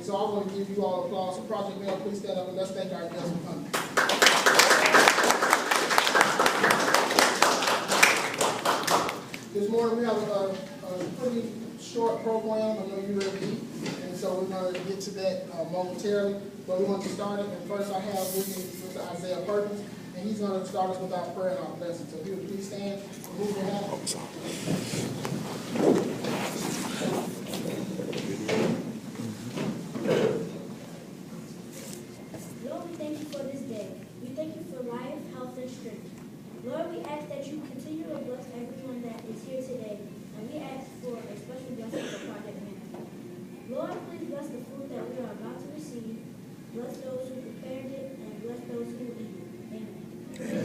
so I want to give you all applause. So Project Mail, please stand up and let's thank our guests for coming. This morning we have a pretty short program. I know you're ready to eat, and so we're going to get to that momentarily. But we want to start it, and first I have with me Mr. Isaiah Perkins, and he's going to start us with our prayer and our blessing. So if you would please stand and move your hand. Lord, we thank you for this day. We thank you for life, health, and strength. Lord, we ask that you continue to bless everyone that is here today, and we ask for a special blessing for Project Man. Lord, please bless the food that we are about to receive. Bless those who prepared it, and bless those who eat it. Amen.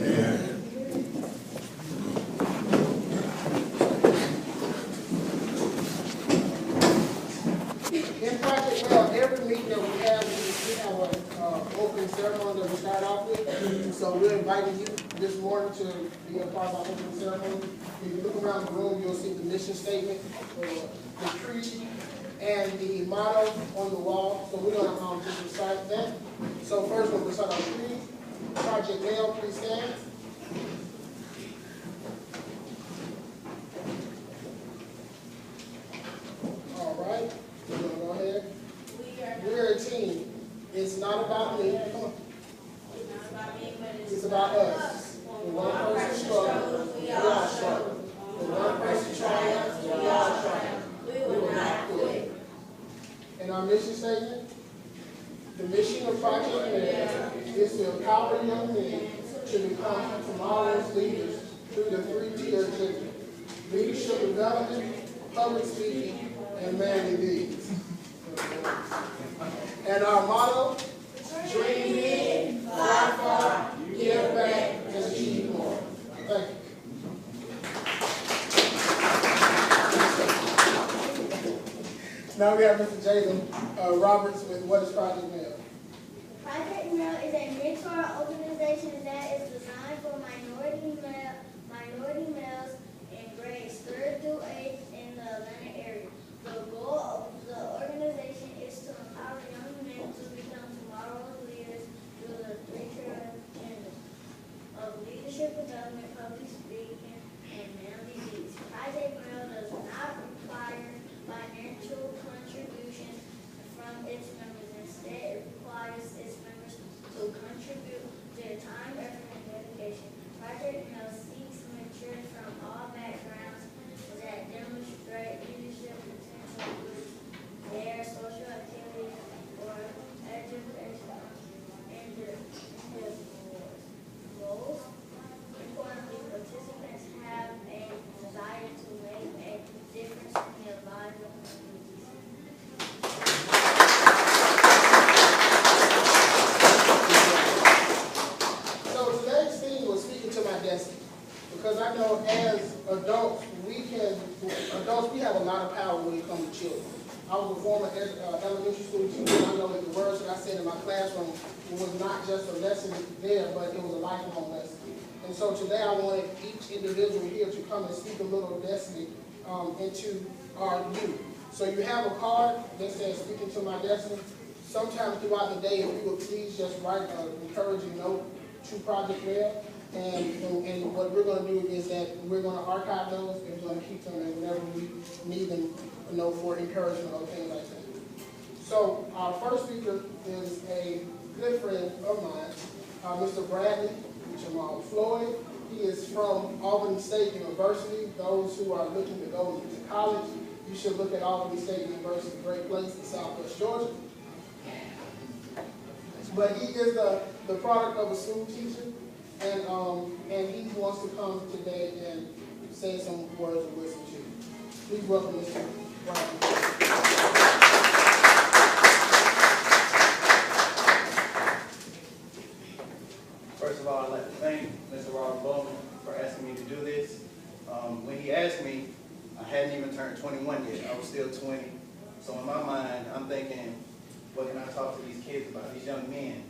In Project Well, every meeting that we have an opening ceremony that we start off with. So we're inviting you this morning to be a part of our opening ceremony. If you look around the room, you'll see the mission statement, the creed, and the motto on the wall. So we're going to just recite that. So first we'll recite our creed. Project Well, please stand. All right. We're going to go ahead. We're a team. It's not about me. Come on. It's about us. When one person struggles, we all struggle. When one person triumphs, we all triumph. We will not quit. And our mission statement? The mission of Project Mail is to empower young men to become tomorrow's leaders through the 3-tier agenda: leadership development, public speaking, and manly deeds. And our motto: dream big, fly far, give back, and achieve more. Thank you. Now we have Mr. Jalen Roberts with What is Project Mail? Project Mail is a mentor organization that is designed for minority males in grades 3rd through 8th in the Atlanta area. The goal of the organization is to empower young men to become tomorrow's leaders through the 3-tier agenda of leadership development, public speaking, and manly deeds. Project Mail does not require financial contributions from its members. Instead, it requires its members to contribute their time, effort, and dedication. Project Mail seeks mature from all backgrounds that demonstrate leadership potential with their social activities or education and their goals. Importantly, participants have a desire to make a difference in their lives and communities. So today's theme was speaking to my destiny, because I know as adults we have a lot of power when it comes to children. I was a former elementary school teacher, and I know that the words that I said in my classroom was not just a lesson there, but it was a lifelong lesson. And so today I wanted each individual here to come and speak a little destiny into our youth. So you have a card that says Speaking to My Destiny. Sometime throughout the day, if you would please just write an encouraging note to Project Mail. And what we're going to do is that we're going to archive those and we're going to keep them, and whenever we need them, for encouragement or things like that. So our first speaker is a good friend of mine, Mr. Bradley Jamal Floyd. He is from Albany State University. Those who are looking to go to college, you should look at Albany State University, a great place in Southwest Georgia. But he is the product of a school teacher, and he wants to come today and say some words of wisdom to you. Please welcome Mr. Bradley. First of all, I'd like to thank Mr. Robert Bowman for asking me to do this. When he asked me, I hadn't even turned 21 yet. I was still 20. So in my mind, I'm thinking, what can I talk to these kids about, these young men?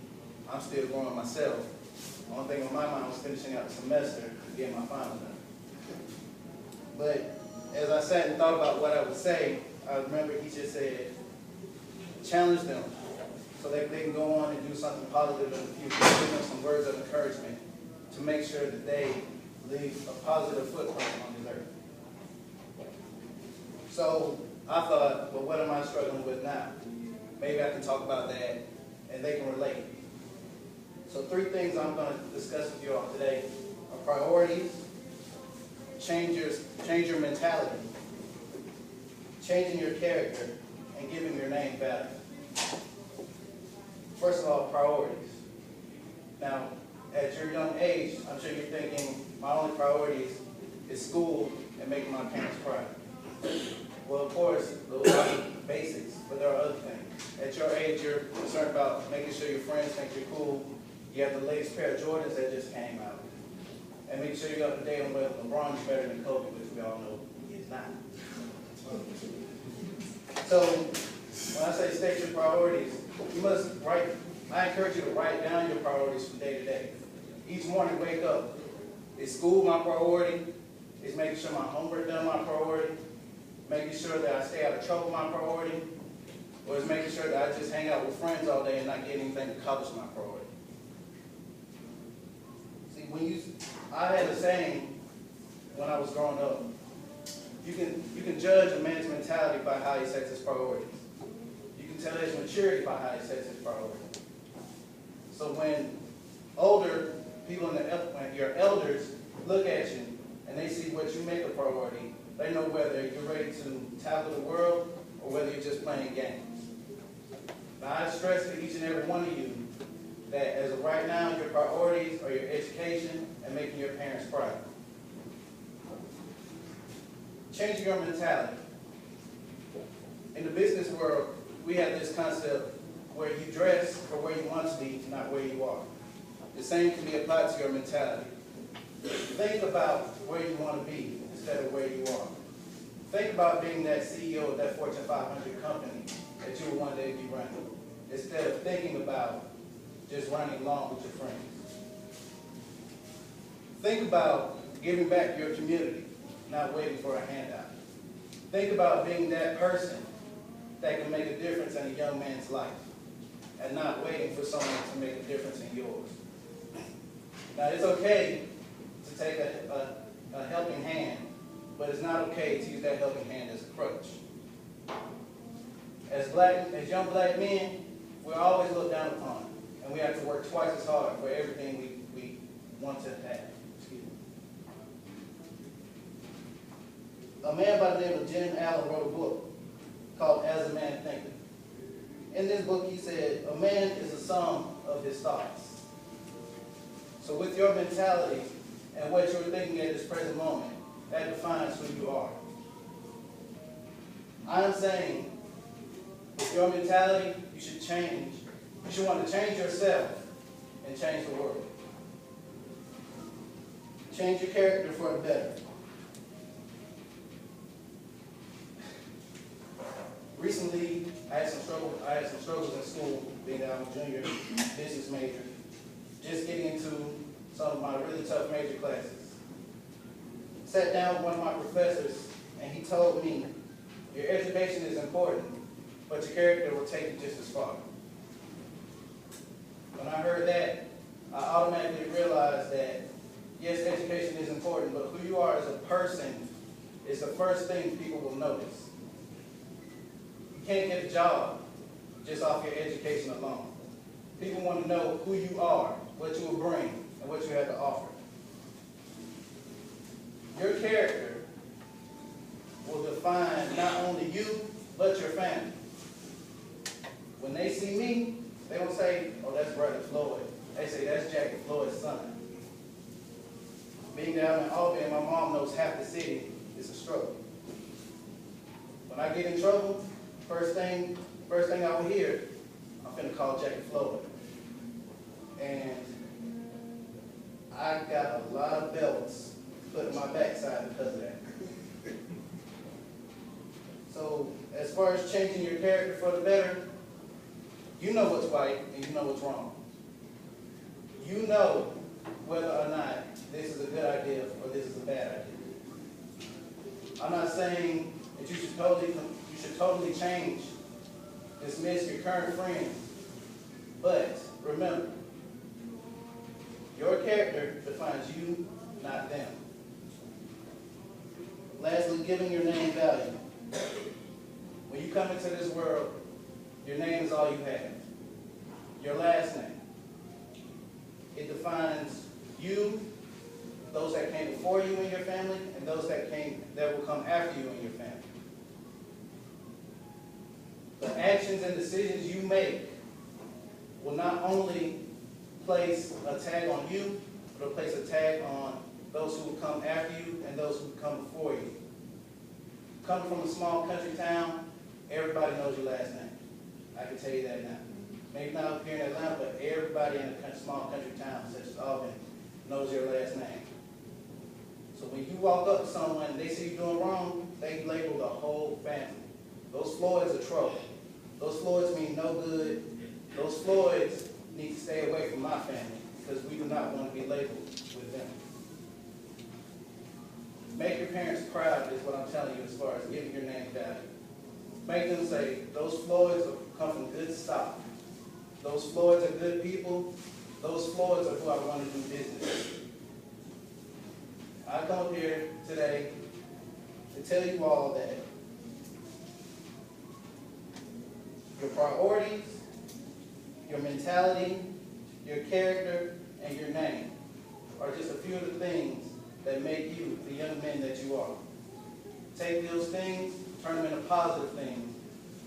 I'm still growing myself. The only thing on my mind was finishing out the semester and getting my final done. But as I sat and thought about what I would say, I remember he just said, challenge them so that they can go on and do something positive in the future. Give them some words of encouragement to make sure that they leave a positive footprint on this earth. So I thought, well, what am I struggling with now? Maybe I can talk about that and they can relate. So 3 things I'm going to discuss with you all today are priorities, change your mentality, changing your character, and giving your name value. First of all, priorities. Now, at your young age, I'm sure you're thinking, my only priorities is school and making my parents proud. Well, of course, those are the basics, but there are other things. At your age, you're concerned about making sure your friends think you're cool. You have the latest pair of Jordans that just came out. And make sure you're up to date on whether LeBron's better than Kobe, which we all know he is not. So, when I say state your priorities, you must write. I encourage you to write down your priorities from day to day. Each morning, wake up. Is school my priority? Is making sure my homework done my priority? Making sure that I stay out of trouble my priority? Or is making sure that I just hang out with friends all day and not get anything accomplished my priority? See, I had a saying when I was growing up. You can judge a man's mentality by how he sets his priorities. You can tell his maturity by how he sets his priorities. So when older people when your elders look at you and they see what you make a priority, they know whether you're ready to tackle the world or whether you're just playing games. Now I stress to each and every one of you that as of right now, your priorities are your education and making your parents proud. Changing your mentality. In the business world, we have this concept where you dress for where you want to be, not where you are. The same can be applied to your mentality. Think about where you want to be instead of where you are. Think about being that CEO of that Fortune 500 company that you will one day be running, instead of thinking about just running along with your friends. Think about giving back to your community, not waiting for a handout. Think about being that person that can make a difference in a young man's life and not waiting for someone to make a difference in yours. Now, it's okay to take a helping hand, but it's not okay to use that helping hand as a crutch. As young black men, we're always looked down upon, and we have to work twice as hard for everything we want to have. A man by the name of Jim Allen wrote a book called As a Man Thinketh. In this book, he said, a man is a sum of his thoughts. So with your mentality and what you're thinking at this present moment, that defines who you are. I'm saying, with your mentality, you should change. You should want to change yourself and change the world. Change your character for the better. Recently, I had some struggles in school, being that I'm a junior business major, just getting into some of my really tough major classes. Sat down with one of my professors, and he told me, your education is important, but your character will take you just as far. When I heard that, I automatically realized that, yes, education is important, but who you are as a person is the first thing people will notice. You can't get a job just off your education alone. People want to know who you are, what you will bring, and what you have to offer. Your character will define not only you, but your family. When they see me, they don't say, oh, that's Brother Floyd. They say, that's Jackie Floyd's son. Being down in Albany, my mom knows half the city is a struggle. When I get in trouble, first thing I will hear, I'm finna call Jackie Floyd. And I got a lot of belts put in my backside because of that. So, as far as changing your character for the better, you know what's right and you know what's wrong. You know whether or not this is a good idea or this is a bad idea. I'm not saying that you should totally change dismiss your current friends. But remember, your character defines you, not them. Lastly, giving your name value. When you come into this world, your name is all you have. Your last name. It defines you, those that came before you in your family, and those that will come after you in your family. The actions and decisions you make will not only place a tag on you, but it'll place a tag on those who will come after you and those who will come before you. Coming from a small country town, everybody knows your last name. I can tell you that now. Maybe not up here in Atlanta, but everybody in a small country town, such as Albany, knows your last name. So when you walk up to someone and they see you doing wrong, they label the whole family. Those Floyds are trouble. Those Floyds mean no good. Those Floyds need to stay away from my family because we do not want to be labeled with them. Make your parents proud is what I'm telling you as far as giving your name value. Make them say, those Floyds come from good stock. Those Floyds are good people. Those Floyds are who I want to do business with. I come here today to tell you all that your priorities, your mentality, your character, and your name are just a few of the things that make you the young men that you are. Take those things, turn them into positive things,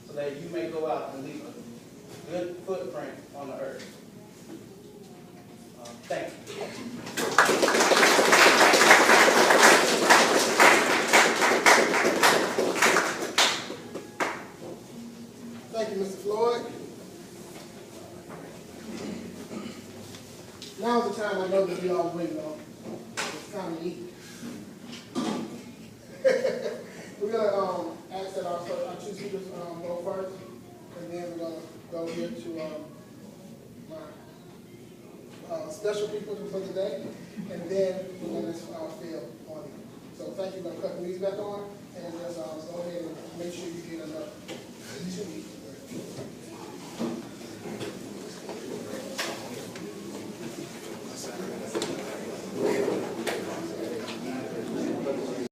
so that you may go out and leave a good footprint on the earth. Thank you. Thank you, Mr. Floyd. Now's the time I know that we all waiting on. It's time to eat. We're gonna ask that our two speakers go first, and then we're gonna go here to my special people for the day, and then we're gonna fill on it. So thank you. We're gonna cut the music back on, and just go ahead and make sure you get enough to eat.